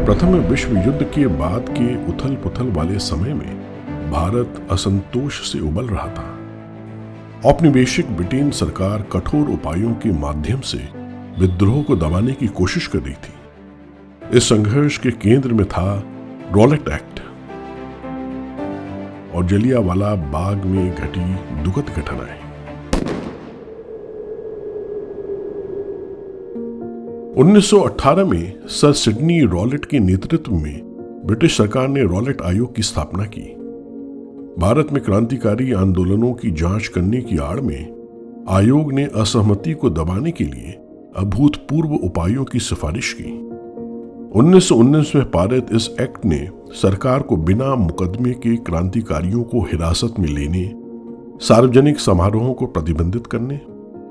प्रथम विश्व युद्ध के बाद के उथल पुथल वाले समय में भारत असंतोष से उबल रहा था। औपनिवेशिक ब्रिटेन सरकार कठोर उपायों के माध्यम से विद्रोह को दबाने की कोशिश कर रही थी। इस संघर्ष के केंद्र में था रॉलेट एक्ट और जलियांवाला बाग में घटी दुखद घटनाएं। 1918 में सर सिडनी रॉलेट के नेतृत्व में ब्रिटिश सरकार ने रॉलेट आयोग की स्थापना की। भारत में क्रांतिकारी आंदोलनों की जांच करने की आड़ में आयोग ने असहमति को दबाने के लिए अभूतपूर्व उपायों की सिफारिश की। 1919 में पारित इस एक्ट ने सरकार को बिना मुकदमे के क्रांतिकारियों को हिरासत में लेने, सार्वजनिक समारोहों को प्रतिबंधित करने,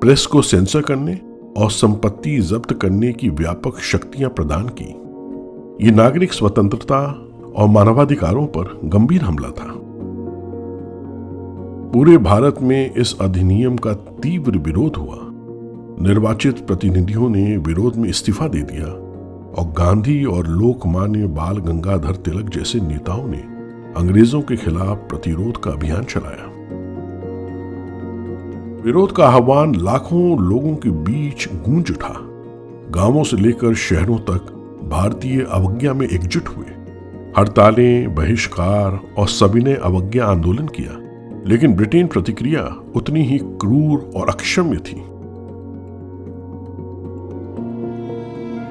प्रेस को सेंसर करने और संपत्ति जब्त करने की व्यापक शक्तियां प्रदान की। ये नागरिक स्वतंत्रता और मानवाधिकारों पर गंभीर हमला था। पूरे भारत में इस अधिनियम का तीव्र विरोध हुआ। निर्वाचित प्रतिनिधियों ने विरोध में इस्तीफा दे दिया और गांधी और लोकमान्य बाल गंगाधर तिलक जैसे नेताओं ने अंग्रेजों के खिलाफ प्रतिरोध का अभियान चलाया। विरोध का आह्वान लाखों लोगों के बीच गूंज उठा। गांवों से लेकर शहरों तक भारतीय अवज्ञा में एकजुट हुए। हड़तालें, बहिष्कार और सविनय अवज्ञा आंदोलन किया, लेकिन ब्रिटेन प्रतिक्रिया उतनी ही क्रूर और अक्षम्य थी।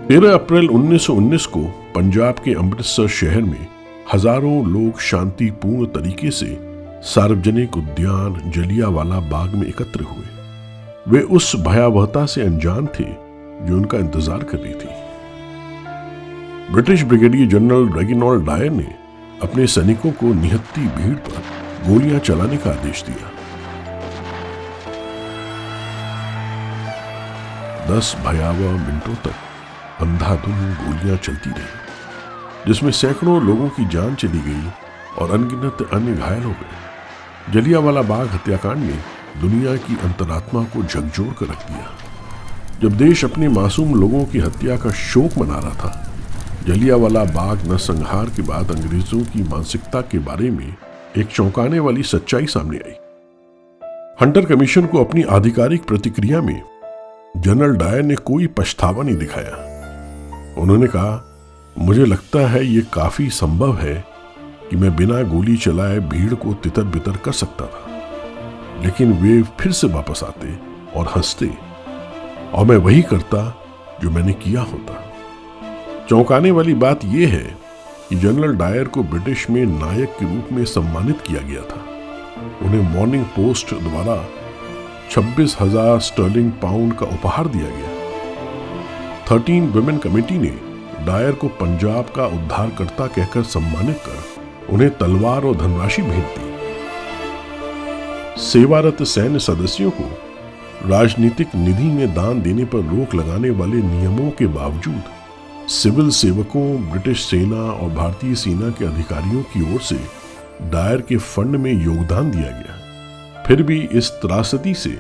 13 अप्रैल 1919 को पंजाब के अमृतसर शहर में हजारों लोग शांतिपूर्ण तरीके से सार्वजनिक उद्यान जलियांवाला बाग में एकत्र हुए। वे उस भयावहता से अनजान थे जो उनका इंतजार कर रही थी। British brigadier general Reginald Dyer ने अपने सैनिकों को निहत्ती भीड़ पर गोलियां चलाने का आदेश दिया। 10 भयावह मिनटों तक अंधाधुंध गोलियां चलती रही, जिसमें सैकड़ों लोगों की जान चली गई और अनगिनत अन्य घायल हो गए। जलियांवाला बाग हत्याकांड ने दुनिया की अंतरात्मा को झकझोर कर रख दिया। जब देश अपने मासूम लोगों की हत्या का शोक मना रहा था, जलियांवाला बाग नरसंहार के बाद अंग्रेजों की मानसिकता के बारे में एक चौंकाने वाली सच्चाई सामने आई। हंटर कमीशन को अपनी आधिकारिक प्रतिक्रिया में जनरल डायर ने कोई पछतावा नहीं दिखाया। उन्होंने कहा, मुझे लगता है ये काफी संभव है कि मैं बिना गोली चलाए भीड़ को तितर बितर कर सकता था, लेकिन वे फिर से वापस आते और हंसते और मैं वही करता जो मैंने किया होता। चौंकाने वाली बात यह है कि जनरल डायर को ब्रिटिश में नायक के रूप में सम्मानित किया गया था। उन्हें मॉर्निंग पोस्ट द्वारा 26,000 स्टर्लिंग पाउंड का उपहार दिया गया। 13 वुमेन कमेटी ने डायर को पंजाब का उद्धारकर्ता कहकर सम्मानित कर उन्हें तलवार और धनराशि भेंट दी। सेवारत सैन्य सदस्यों को राजनीतिक निधि में दान देने पर रोक लगाने वाले नियमों के बावजूद सिविल सेवकों, ब्रिटिश सेना और भारतीय सेना के अधिकारियों की ओर से डायर के फंड में योगदान दिया गया। फिर भी इस त्रासदी से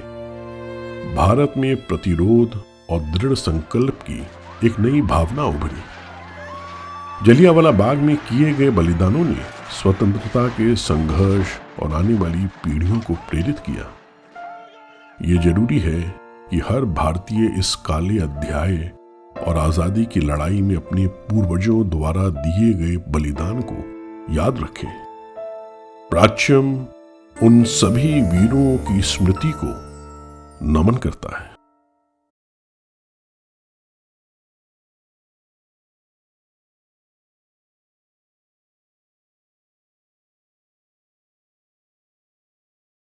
भारत में प्रतिरोध और दृढ़ संकल्प की एक नई भावना उभरी। जलियांवाला बाग में किए गए बलिदानों ने स्वतंत्रता के संघर्ष और आने वाली पीढ़ियों को प्रेरित किया। ये जरूरी है कि हर भारतीय इस काले अध्याय और आजादी की लड़ाई में अपने पूर्वजों द्वारा दिए गए बलिदान को याद रखे। प्राच्यम उन सभी वीरों की स्मृति को नमन करता है।